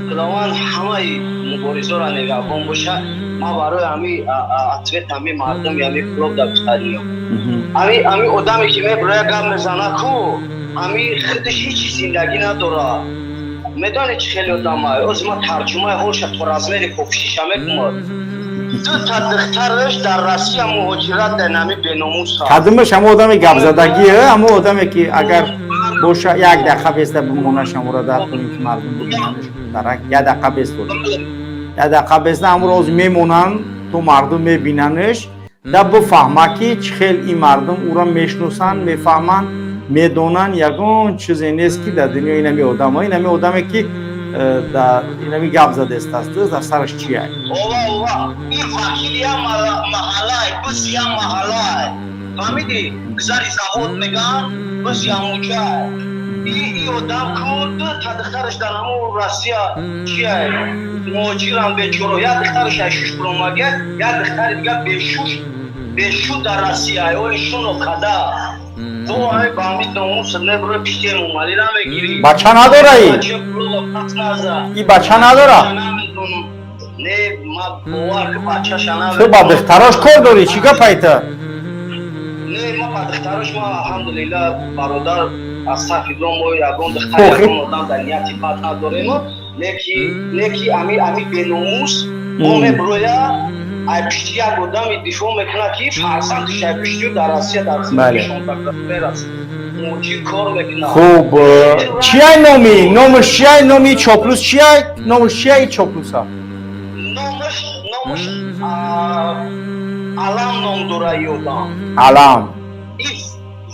خداوند همه مبارزا را نگهبان باشه. ما برای همین اطویت همین مردم همین کلوب در بخاریم همین آدمی که میبره گم میزنه کو همین خودش هیچ زندگی نداره. میدانی چه خیلی آدم از ما ترجمه هوش تو رزمیر کوفشیش میکنم دو تا دخترش در روسیه مهاجرت در نمی بناموس ها خدمش همه آدم گپ زدگیه، همه آدمی که اگر باشه یک دقیقه بیسته بمونه شما را در کنیم که مردم ببیننش درک یک دقیقه بیست بود یک دقیقه بیسته همه روز میمونن تو مردم میبیننش در بفهمه که چه خیلی این مردم او را میشناسن میفهمن میدونن یگان چیزی نیست که در دنیا اینمی آدم ها اینمی آدمی که در اینمی گپ زده است در سرش چیه؟ اوه این وکیلی هم محله بس هم محله فهمیدی؟ گذاری زهود میگن بس هم موچه این آدم که دو تا دخترش در همون روسیه چیه؟ مهاجرن به چورو یک دخترش اشوش برامگه یک دختر دیگه بشو در روسیه ایشون اکده تو همه با همین ناموس نبره پیشتی مومالی را میگیری بچه نداره این بچه نداره نه ما باور که بچه شنه تو با دختراش کار داری چی گپ ایته؟ نه ما با دختراش ما الحمدلله برادر از طرف دو ما یکون دختر یکون آدم در نیتی بد نداریم لیکی امی بناموس ما میبرویه ای پشتی یک آدم دفاع میکنه که فرزندش ای پشتی در آسیا در زندگیشون برسه موجی کار میکنه خوب چیه نامش چیه نامی چاپلوس چیه نامش چیه چاپلوس ها نامش علم نام داره یادم علم این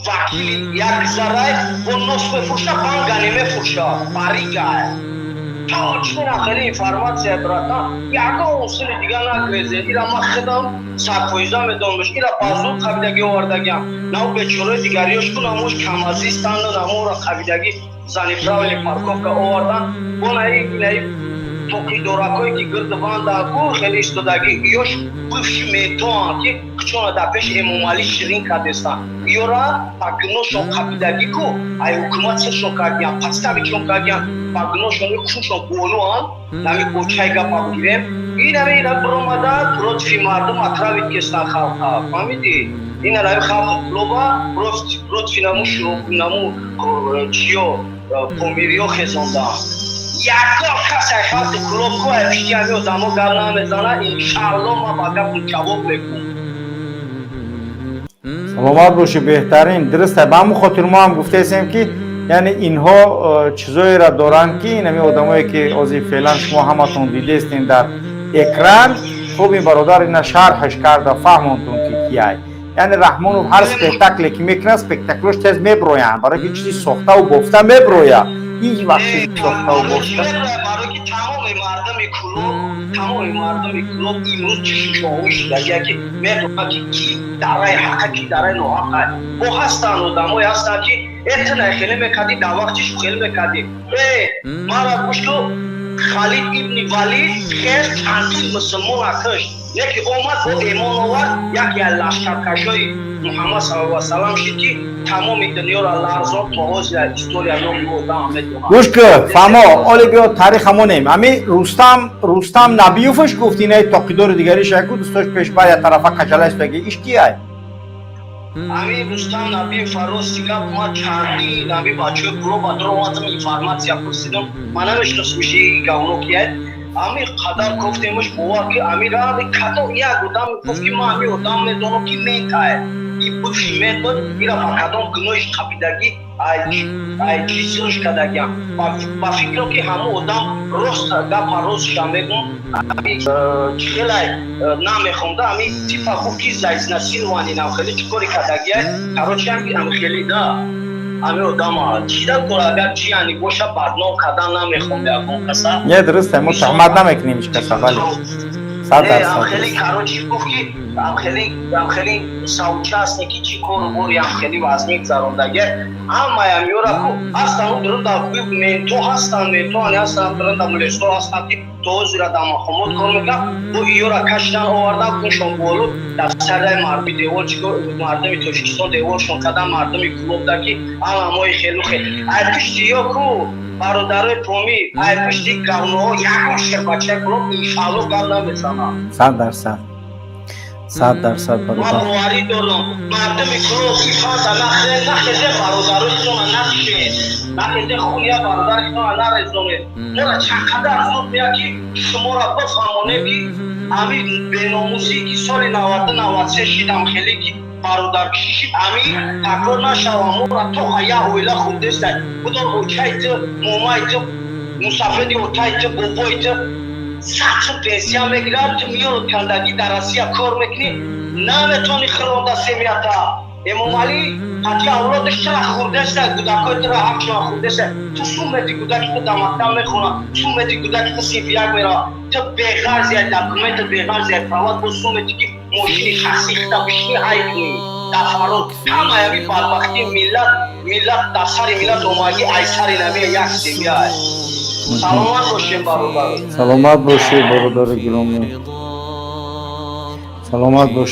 وکیل یک ذره با نصف فروشه بانگانی میفروشه باریگه چون خیلی اینفارماسیا براتن یکا اصول دیگه نگریزه ایرا ما خودم سرپویزا میدونمش ایرا بازو قبیدگی آوردگیم نو به چوره دیگریاش کنم موش کمازیستان نمو را قبیدگی زنی فراولی پارکوف که آوردن بونه ای توقی دوراکایی که گرد بانده کو خیلی استودگی ایوش بفش میتوان که کچون در پیش امومالی شیرین کردستان ایورا پاکنوشون قبیدگی کو ای حکومت سشون کردیم پستاویچون کردیم پاکنوشون کشون بولو هم نمی کوچای گپا بگیریم این اینا برومده لطفی مردم اطراوی کستان خلقا فهمیدی؟ این رای خلق کلوبا لطفی نمو شروع نمو چیو پومیریو خزانده یکا کسی خلق کلوب کو افشتی همی آدمو گرنه میزنه انشاءالله ما باقی جواب بکن سلامت باشه بهترین درسته به همون خاطر ما هم گفته هستیم که یعنی اینها چیزایی را دارن که اینمی آدمایی که از فعلا شما همتون دیده استین در اکران خوب این برادر اینا شرحش کرده فهموندون که کیه یعنی رحمانو هر سپکتکلی که میکنه سپکتکلش تیز میبروین برای که چیزی ساخته و بافته میبرویه هیچ وقتی ساخته و بافته برای که تمام مردم کلوب امروز چشمشویش داره که میدونن که کی دارای حق کی دارای ناحق با هستن آدمایی هستن که اتنا خیلی میکردی در وقتش خیلی میکردی ما را گوشتو خالد ابن ولید خیلی چندین مسلمان کشت یکی اومد با ایمان آورد یکی از لشکرکشای محمد صلی الله علیه و سلم شد که تمام دنیا را لرزاند تا حاضر استوریا نام آدم میدونم گوش که فهمه آلی بیا تاریخ همونیم امی رستم نبیوفش گفتی نه تاقیدار دیگریش یکو دوستاش پیش باید طرفه کچله است بگی ایش کیه؟ امی رستم نبی فراز دیگه ما چندی نبی بچه برو بدر اومدم اینفارماسیا پرسیدم من نمیشناسمش گاونو کیه امی قدر گفتیمش بوا که امی را کدو یک آدم گفت که ما امی آدم میدونم که میتاه این بفشی میدون ایرا با کدام گنوش قبیدگی ای چیزیش کدگیم با فکرم که همه آدم راست گپ راست شمیگم امی خیلی نمیخونده امی تیپا خوب که زایز نسین وانی نم خیلی چکاری کدگیه کاروچی هم خیلی دا امی آدم ها چیدن کار اگر چی یعنی باشه بدنام کدن نمیخونده اکن کسا نه درسته ما تحمد نمیکنیم ایش کسا ولی 100%. خیلی کاروچی گفت که خیلی ساوچه هست که چی کار بوری خیلی وزنی گذاروندگه اما میورا کو هستن اون درون در منتو هستن منتو هستن درون در ملستو هستن که تو زیرا دام خمود کار میکنم و ایورا کشتن آورده کنشون بولو در سرده مردمی دیوال چیکار مردمی تاجیکستان دیوالشون کدن مردمی کلوب در که همه خیلی ارکشتی ها کو برادرای تومی پیشتی گاونو یکم شربچه گروه انشالله گاونا بزنم 100% ما برادر باوری دارم مردمی کروه میخواد نخیده برادرایتون نخشه نخیده خویا برادرایتون نرزونه مرا چقدر زود میاد که شما را بفهمونه که همین بیناموسی که سال 90-93 شیدم خیلی که برادر کشید همین تکرار نشوم مرا تو خیا اویلا خونده سد بودم اوچایت مومایت مسافدی اوچایت بوبایت ساعت پنسیا میگیرم تو میاد کندگی در آسیا کار میکنی نمیتونی خرونده سمیاتا امامالی حتی اولادش چرا خورده است کودکای تو را حق شما خورده است تو سومتی کودک تو دامادم میخونه سومتی کودک تو سیفیاک میره تو بیغر زیاد دکومنت بیغر زیاد فواد با سومتی که ماشین شخصی خدا بشنی های کنی دفارون تمامی بدبختی ملت دستاری ملت اومدی ایساری نمیه یک سیفیاک سلامت باشیم برادر سلامت باشی برادر گرامی سلامت باشی